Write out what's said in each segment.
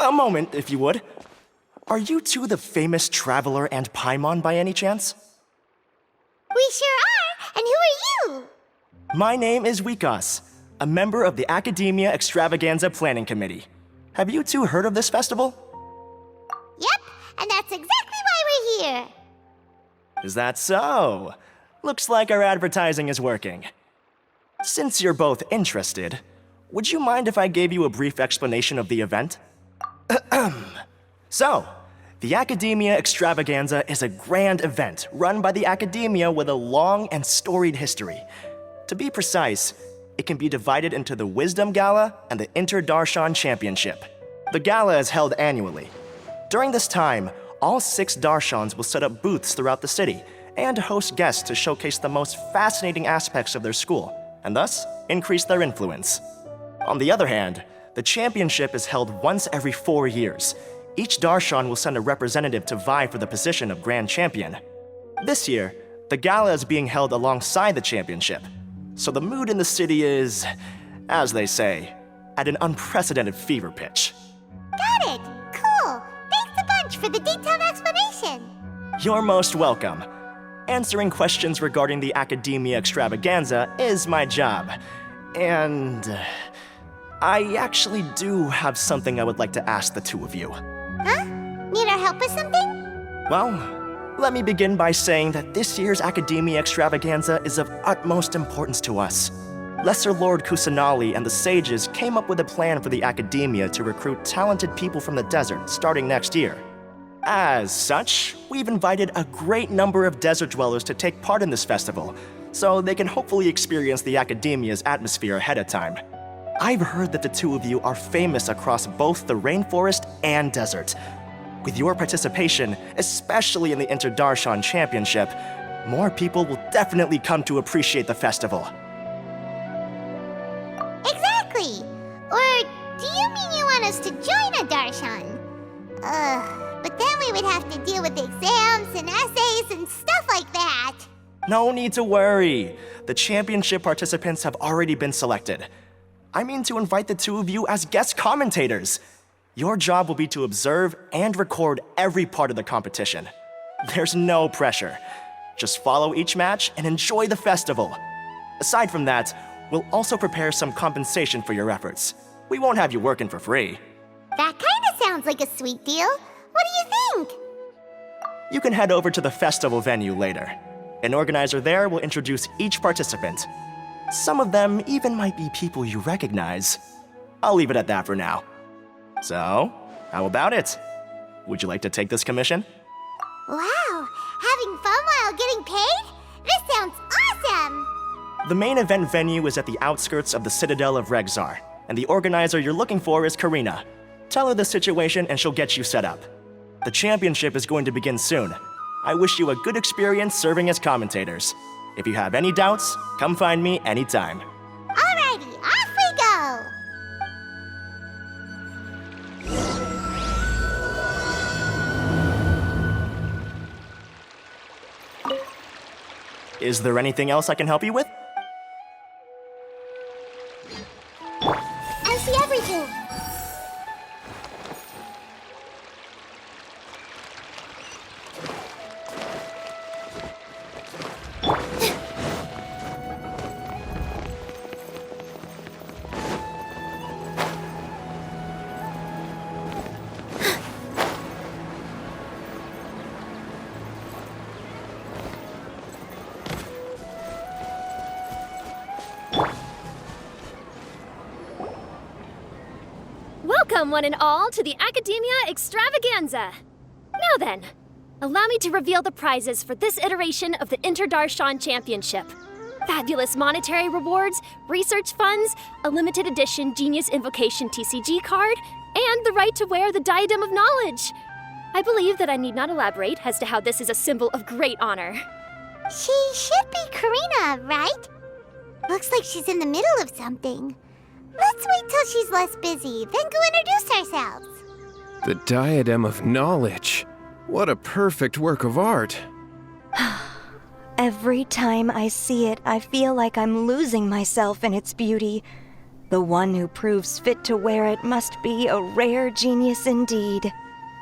A moment, if you would. Are you two the famous Traveler and Paimon by any chance? We sure are, and who are you? My name is Wikas, a member of the Academia Extravaganza Planning Committee. Have you two heard of this festival? Yep, and that's exactly why we're here. Is that so? Looks like our advertising is working. Since you're both interested, would you mind if I gave you a brief explanation of the event? So, the Academia Extravaganza is a grand event run by the Academia with a long and storied history. To be precise, it can be divided into the Wisdom Gala and the Inter-Darshan Championship. The gala is held annually. During this time, all 6 Darshans will set up booths throughout the city and host guests to showcase the most fascinating aspects of their school, and thus increase their influence. On the other hand, the championship is held once every 4 years. Each Darshan will send a representative to vie for the position of Grand Champion. This year, the gala is being held alongside the championship, so the mood in the city is, as they say, at an unprecedented fever pitch. Got it! Cool! Thanks a bunch for the detailed explanation! You're most welcome. Answering questions regarding the Academia Extravaganza is my job. And I actually do have something I would like to ask the two of you. Huh? Need our help with something? Well, let me begin by saying that this year's Academia Extravaganza is of utmost importance to us. Lesser Lord Kusanali and the sages came up with a plan for the Academia to recruit talented people from the desert starting next year. As such, we've invited a great number of desert dwellers to take part in this festival, so they can hopefully experience the Academia's atmosphere ahead of time. I've heard that the two of you are famous across both the rainforest and desert. With your participation, especially in the Inter-Darshan Championship, more people will definitely come to appreciate the festival. Exactly! Or do you mean you want us to join a Darshan? But then we would have to deal with exams and essays and stuff like that. No need to worry. The championship participants have already been selected. I mean to invite the two of you as guest commentators. Your job will be to observe and record every part of the competition. There's no pressure. Just follow each match and enjoy the festival. Aside from that, we'll also prepare some compensation for your efforts. We won't have you working for free. That kinda sounds like a sweet deal. What do you think? You can head over to the festival venue later. An organizer there will introduce each participant. Some of them even might be people you recognize. I'll leave it at that for now. So, how about it? Would you like to take this commission? Wow, having fun while getting paid? This sounds awesome! The main event venue is at the outskirts of the Citadel of Regzar, and the organizer you're looking for is Karina. Tell her the situation and she'll get you set up. The championship is going to begin soon. I wish you a good experience serving as commentators. If you have any doubts, come find me anytime. Alrighty, off we go! Is there anything else I can help you with? I see everything! Welcome, one and all, to the Academia Extravaganza! Now then, allow me to reveal the prizes for this iteration of the Inter-Darshan Championship. Fabulous monetary rewards, research funds, a limited edition Genius Invocation TCG card, and the right to wear the Diadem of Knowledge. I believe that I need not elaborate as to how this is a symbol of great honor. She should be Karina, right? Looks like she's in the middle of something. Let's wait till she's less busy, then go introduce ourselves. The Diadem of Knowledge. What a perfect work of art. Every time I see it, I feel like I'm losing myself in its beauty. The one who proves fit to wear it must be a rare genius indeed.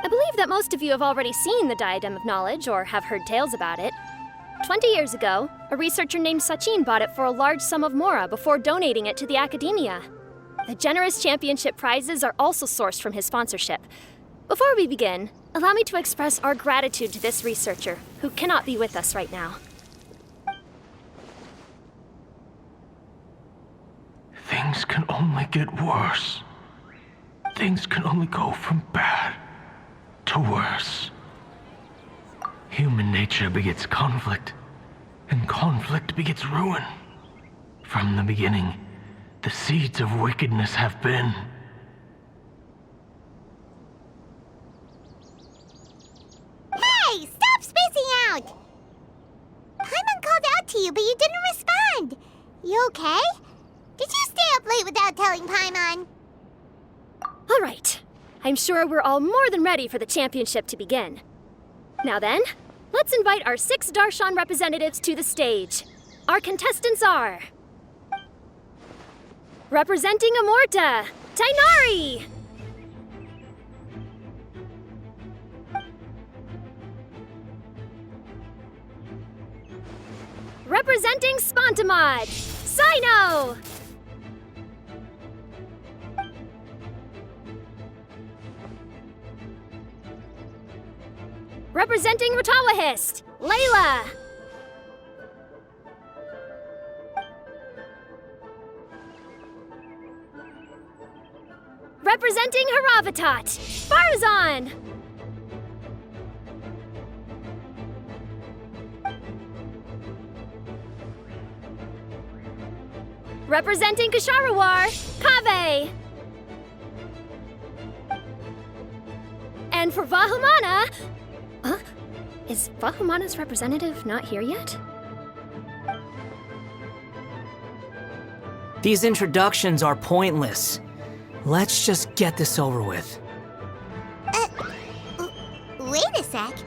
I believe that most of you have already seen the Diadem of Knowledge or have heard tales about it. 20 years ago, a researcher named Sachin bought it for a large sum of mora before donating it to the academia. The generous championship prizes are also sourced from his sponsorship. Before we begin, allow me to express our gratitude to this researcher, who cannot be with us right now. Things can only get worse. Things can only go from bad to worse. Human nature begets conflict, and conflict begets ruin. From the beginning, the seeds of wickedness have been. Hey, stop spacing out! Paimon called out to you, but you didn't respond. You okay? Did you stay up late without telling Paimon? All right. I'm sure we're all more than ready for the championship to begin. Now then, let's invite our 6 Darshan representatives to the stage. Our contestants are... Representing Amorta, Tainari! Representing Spontamod, Sino! Representing Ratawahist, Layla! Representing Haravatat, Barzan! Representing Kasharawar, Kaveh! And for Vahumana... Huh? Is Vahumana's representative not here yet? These introductions are pointless. Let's just get this over with. Wait a sec.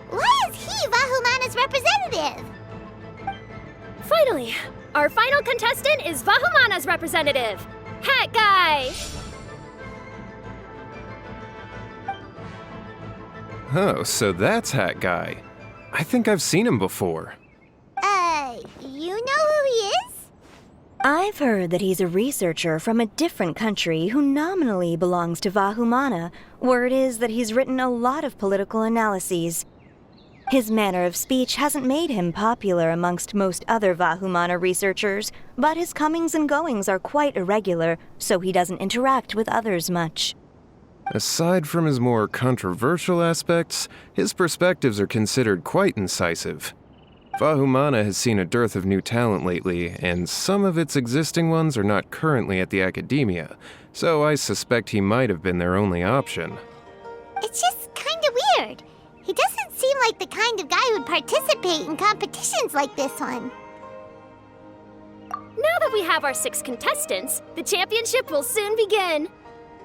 Why is he Vahumana's representative? Finally, our final contestant is Vahumana's representative, Hat Guy! Oh, so that's Hat Guy. I think I've seen him before. You know who he is? I've heard that he's a researcher from a different country who nominally belongs to Vahumana. Word is that he's written a lot of political analyses. His manner of speech hasn't made him popular amongst most other Vahumana researchers, but his comings and goings are quite irregular, so he doesn't interact with others much. Aside from his more controversial aspects, his perspectives are considered quite incisive. Vahumana has seen a dearth of new talent lately, and some of its existing ones are not currently at the academia, so I suspect he might have been their only option. It's just kinda weird. He doesn't seem like the kind of guy who'd participate in competitions like this one. Now that we have our 6 contestants, the championship will soon begin.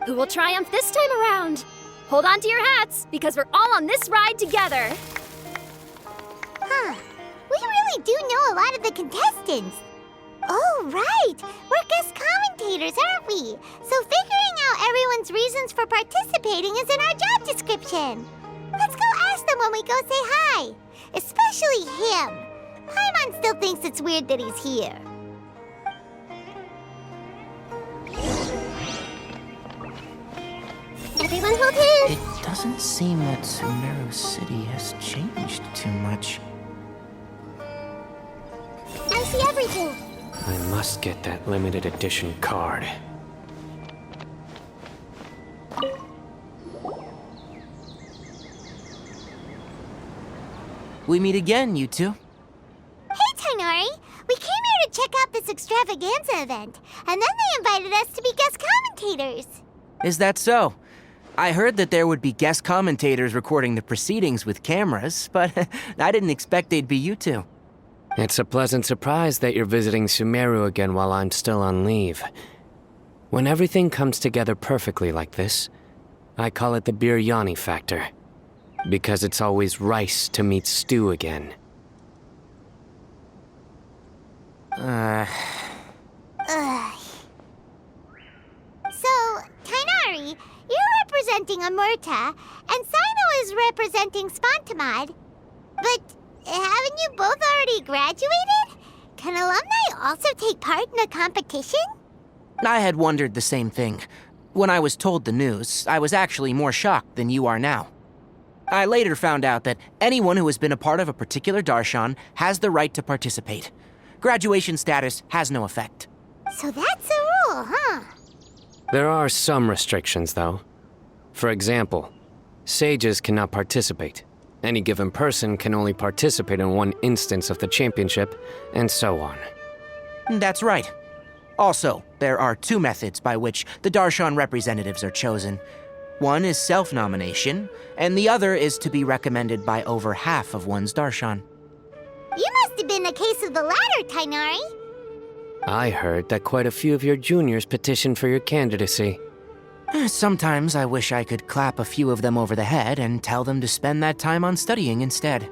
Who will triumph this time around? Hold on to your hats, because we're all on this ride together. Huh. We really do know a lot of the contestants. Oh, right. We're guest commentators, aren't we? So figuring out everyone's reasons for participating is in our job description. Let's go ask them when we go say hi. Especially him. Paimon still thinks it's weird that he's here. Everyone hold hands. It doesn't seem that Sumeru City has changed too much. I see everything. I must get that limited edition card. We meet again, you two. Hey, Tainari. We came here to check out this extravaganza event, and then they invited us to be guest commentators. Is that so? I heard that there would be guest commentators recording the proceedings with cameras, but I didn't expect they'd be you two. It's a pleasant surprise that you're visiting Sumeru again while I'm still on leave. When everything comes together perfectly like this, I call it the biryani factor. Because it's always rice to meet stew again. Ugh. Tighnari, you're representing Amurta, and Sino is representing Spontamod. But haven't you both already graduated? Can alumni also take part in a competition? I had wondered the same thing. When I was told the news, I was actually more shocked than you are now. I later found out that anyone who has been a part of a particular darshan has the right to participate. Graduation status has no effect. So that's the rule, huh? There are some restrictions, though. For example, sages cannot participate. Any given person can only participate in one instance of the championship, and so on. That's right. Also, there are two methods by which the darshan representatives are chosen. One is self-nomination, and the other is to be recommended by over half of one's darshan. You must have been a case of the latter, Tighnari. I heard that quite a few of your juniors petitioned for your candidacy. Sometimes I wish I could clap a few of them over the head and tell them to spend that time on studying instead.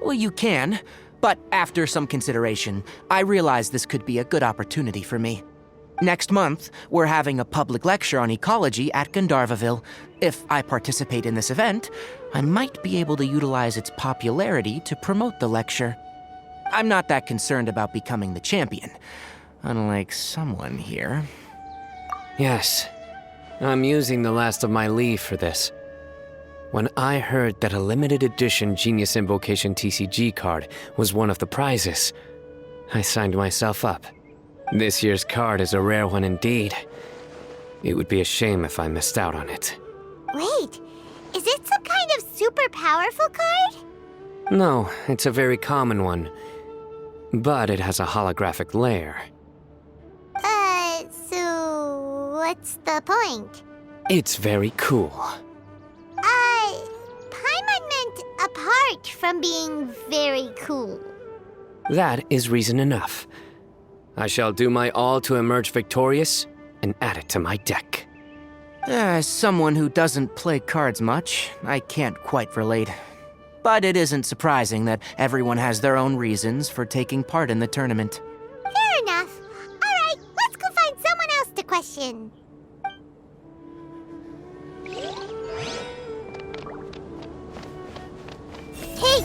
Well, you can, but after some consideration, I realized this could be a good opportunity for me. Next month, we're having a public lecture on ecology at Gandharvaville. If I participate in this event, I might be able to utilize its popularity to promote the lecture. I'm not that concerned about becoming the champion, unlike someone here. Yes, I'm using the last of my leave for this. When I heard that a limited edition Genius Invocation TCG card was one of the prizes, I signed myself up. This year's card is a rare one indeed. It would be a shame if I missed out on it. Wait, is it some kind of super powerful card? No, it's a very common one. But it has a holographic layer. So what's the point? It's very cool. Paimon meant apart from being very cool. That is reason enough. I shall do my all to emerge victorious and add it to my deck. As someone who doesn't play cards much, I can't quite relate. But it isn't surprising that everyone has their own reasons for taking part in the tournament. Fair enough. All right, let's go find someone else to question. Hey!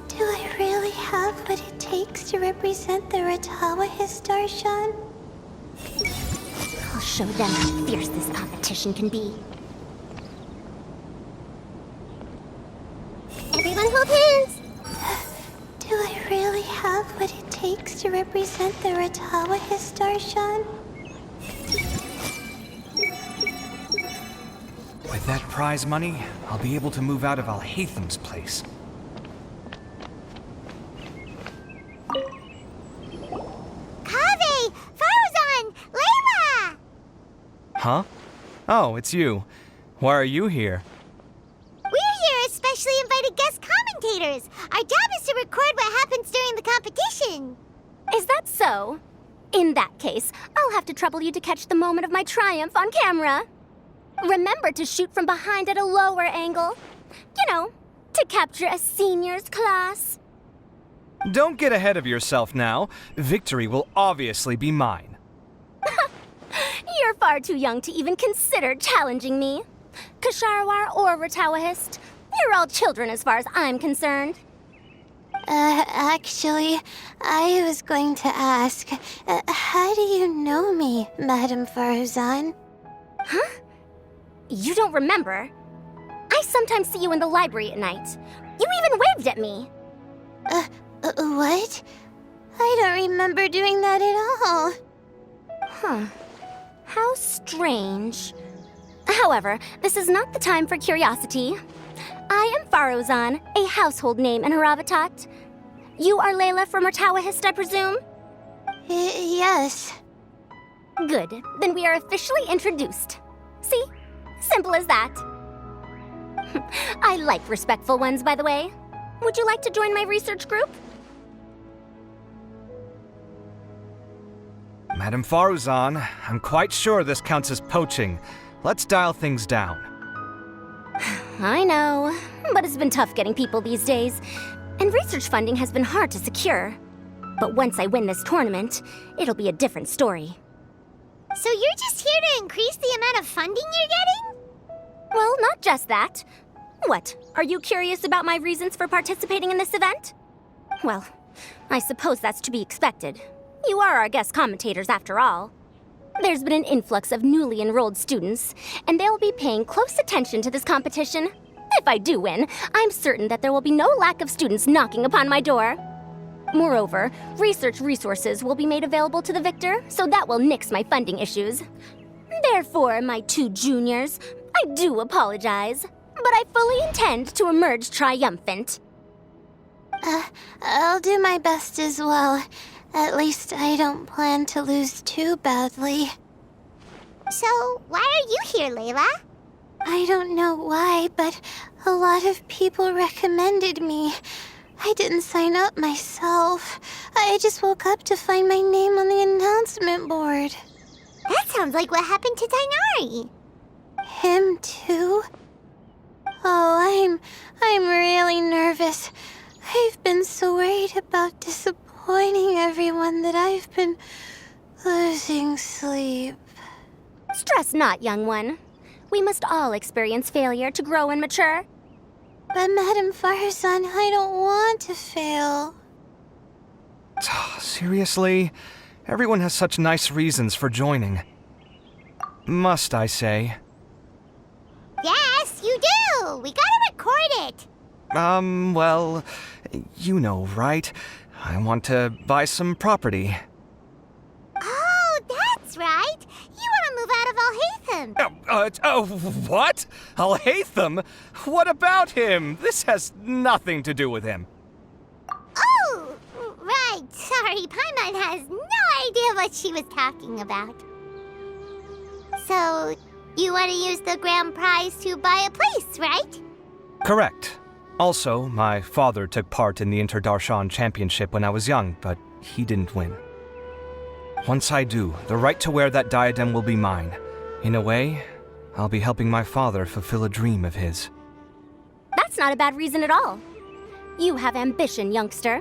Do I really have what it takes to represent the Ratawahist darshan? I'll show them how fierce this competition can be. Everyone hold hands! Do I really have what it takes to represent the Ratawahist darshan? With that prize money, I'll be able to move out of Alhatham's place. Kaveh! Farzan! Layla! Huh? Oh, it's you. Why are you here? We're here as specially invited guest commentators. Our job is to record what happens during the competition. Is that so? In that case, I'll have to trouble you to catch the moment of my triumph on camera. Remember to shoot from behind at a lower angle. You know, to capture a seniors class. Don't get ahead of yourself now. Victory will obviously be mine. You're far too young to even consider challenging me. Kasharawar or Ratawahist, you're all children as far as I'm concerned. Actually, I was going to ask, how do you know me, Madame Farzan? Huh? You don't remember? I sometimes see you in the library at night. You even waved at me. What? I don't remember doing that at all. Huh. How strange. However, this is not the time for curiosity. I am Farozan, a household name in Haravatat. You are Layla from Ratawahist, I presume? Yes. Good. Then we are officially introduced. See? Simple as that. I like respectful ones, by the way. Would you like to join my research group? Madame Faruzan, I'm quite sure this counts as poaching. Let's dial things down. I know, but it's been tough getting people these days, and research funding has been hard to secure. But once I win this tournament, it'll be a different story. So you're just here to increase the amount of funding you're getting? Well, not just that. What, are you curious about my reasons for participating in this event? Well, I suppose that's to be expected. You are our guest commentators after all. There's been an influx of newly enrolled students, and they'll be paying close attention to this competition. If I do win, I'm certain that there will be no lack of students knocking upon my door. Moreover, research resources will be made available to the victor, so that will nix my funding issues. Therefore, my two juniors, I do apologize, but I fully intend to emerge triumphant. I'll do my best as well. At least I don't plan to lose too badly. So, why are you here, Layla? I don't know why, but a lot of people recommended me. I didn't sign up myself. I just woke up to find my name on the announcement board. That sounds like what happened to Dainari. Him too? Oh, I'm really nervous. I've been so worried about disappointing everyone that I've been losing sleep. Stress not, young one. We must all experience failure to grow and mature. But Madame Farzan, I don't want to fail. Seriously? Everyone has such nice reasons for joining. Must I say? Yes, you do! We gotta record it! Well, you know, right? I want to buy some property. Oh, that's right! You want to move out of Alhaitham! What? Alhaitham? What about him? This has nothing to do with him. Oh, right. Sorry, Paimon has no idea what she was talking about. So, you want to use the grand prize to buy a place, right? Correct. Also, my father took part in the Interdarshan Championship when I was young, but he didn't win. Once I do, the right to wear that diadem will be mine. In a way, I'll be helping my father fulfill a dream of his. That's not a bad reason at all. You have ambition, youngster.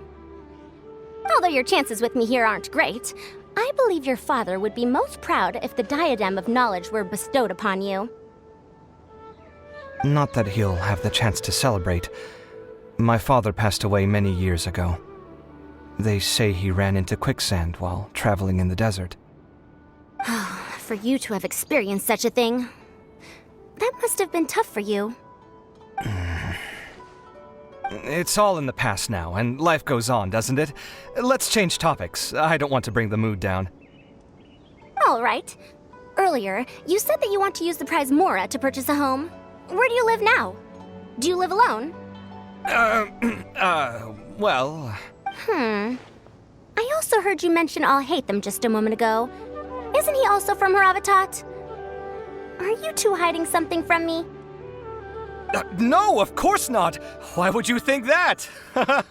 Although your chances with me here aren't great, I believe your father would be most proud if the diadem of knowledge were bestowed upon you. Not that he'll have the chance to celebrate. My father passed away many years ago. They say he ran into quicksand while traveling in the desert. For you to have experienced such a thing, that must have been tough for you. It's all in the past now, and life goes on, doesn't it? Let's change topics. I don't want to bring the mood down. All right. Earlier, you said that you want to use the prize Mora to purchase a home. Where do you live now? Do you live alone? Well... I also heard you mention Alhaitham just a moment ago. Isn't he also from Haravatat? Are you two hiding something from me? No, of course not! Why would you think that? Paimon's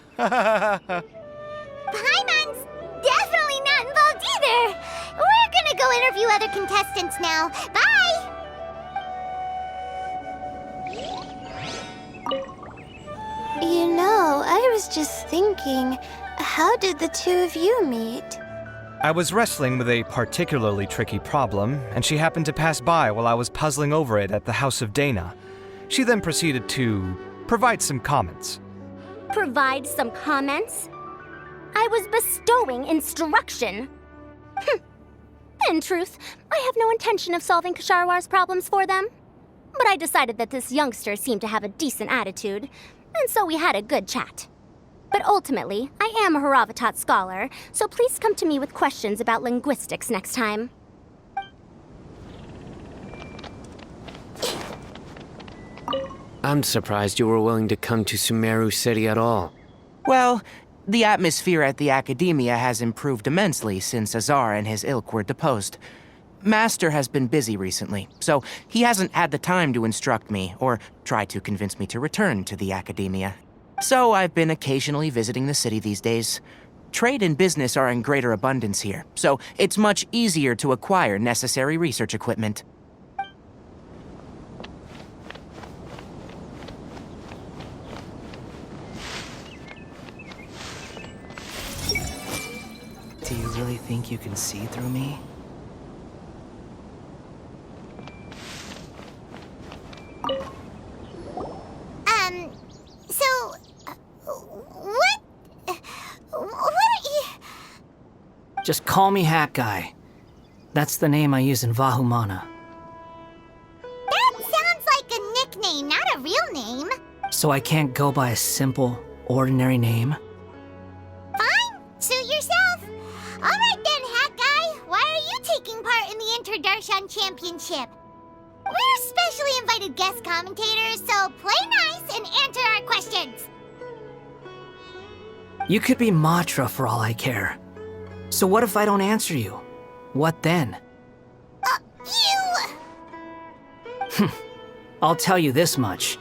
definitely not involved either! We're gonna go interview other contestants now. Bye! You know, I was just thinking, how did the two of you meet? I was wrestling with a particularly tricky problem, and she happened to pass by while I was puzzling over it at the House of Dana. She then proceeded to provide some comments. Provide some comments? I was bestowing instruction. In truth, I have no intention of solving Kasharwar's problems for them. But I decided that this youngster seemed to have a decent attitude, and so we had a good chat. But ultimately, I am a Haravatat scholar, so please come to me with questions about linguistics next time. I'm surprised you were willing to come to Sumeru City at all. Well, the atmosphere at the Academia has improved immensely since Azar and his ilk were deposed. Master has been busy recently, so he hasn't had the time to instruct me or try to convince me to return to the Academia. So I've been occasionally visiting the city these days. Trade and business are in greater abundance here, so it's much easier to acquire necessary research equipment. Do you really think you can see through me? Just call me Hat Guy. That's the name I use in Vahumana. That sounds like a nickname, not a real name. So I can't go by a simple, ordinary name? Fine, suit yourself. All right then, Hat Guy. Why are you taking part in the Interdarshan Championship? We're specially invited guest commentators, so play nice and answer our questions. You could be Matra for all I care. So what if I don't answer you? What then? You! I'll tell you this much.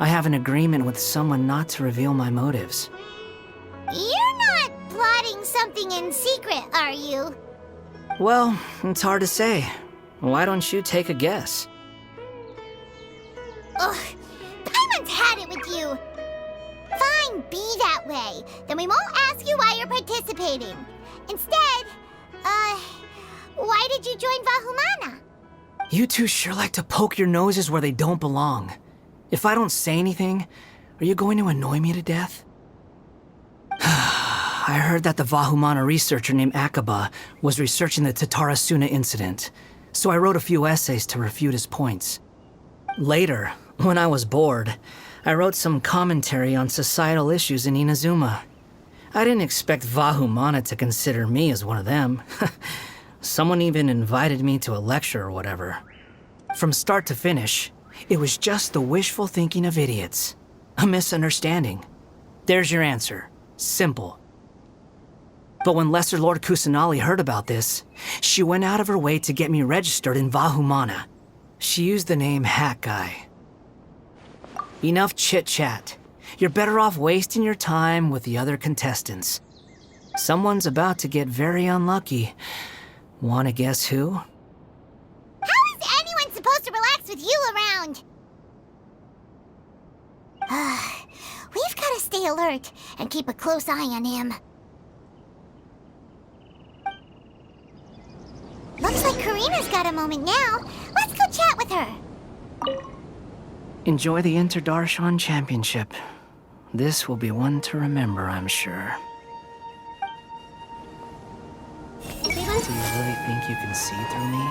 I have an agreement with someone not to reveal my motives. You're not plotting something in secret, are you? Well, it's hard to say. Why don't you take a guess? Ugh, Paimon's had it with you. Fine, be that way. Then we won't ask you why you're participating. Instead, why did you join Vahumana? You two sure like to poke your noses where they don't belong. If I don't say anything, are you going to annoy me to death? I heard that the Vahumana researcher named Akaba was researching the Tatarasuna incident, so I wrote a few essays to refute his points. Later, when I was bored, I wrote some commentary on societal issues in Inazuma. I didn't expect Vahumana to consider me as one of them. Someone even invited me to a lecture or whatever. From start to finish, it was just the wishful thinking of idiots. A misunderstanding. There's your answer. Simple. But when Lesser Lord Kusanali heard about this, she went out of her way to get me registered in Vahumana. She used the name Hat Guy. Enough chit-chat. You're better off wasting your time with the other contestants. Someone's about to get very unlucky. Wanna guess who? How is anyone supposed to relax with you around? We've got to stay alert and keep a close eye on him. Looks like Karina's got a moment now. Let's go chat with her. Enjoy the Interdarshan Championship. This will be one to remember, I'm sure. Do you really think you can see through me?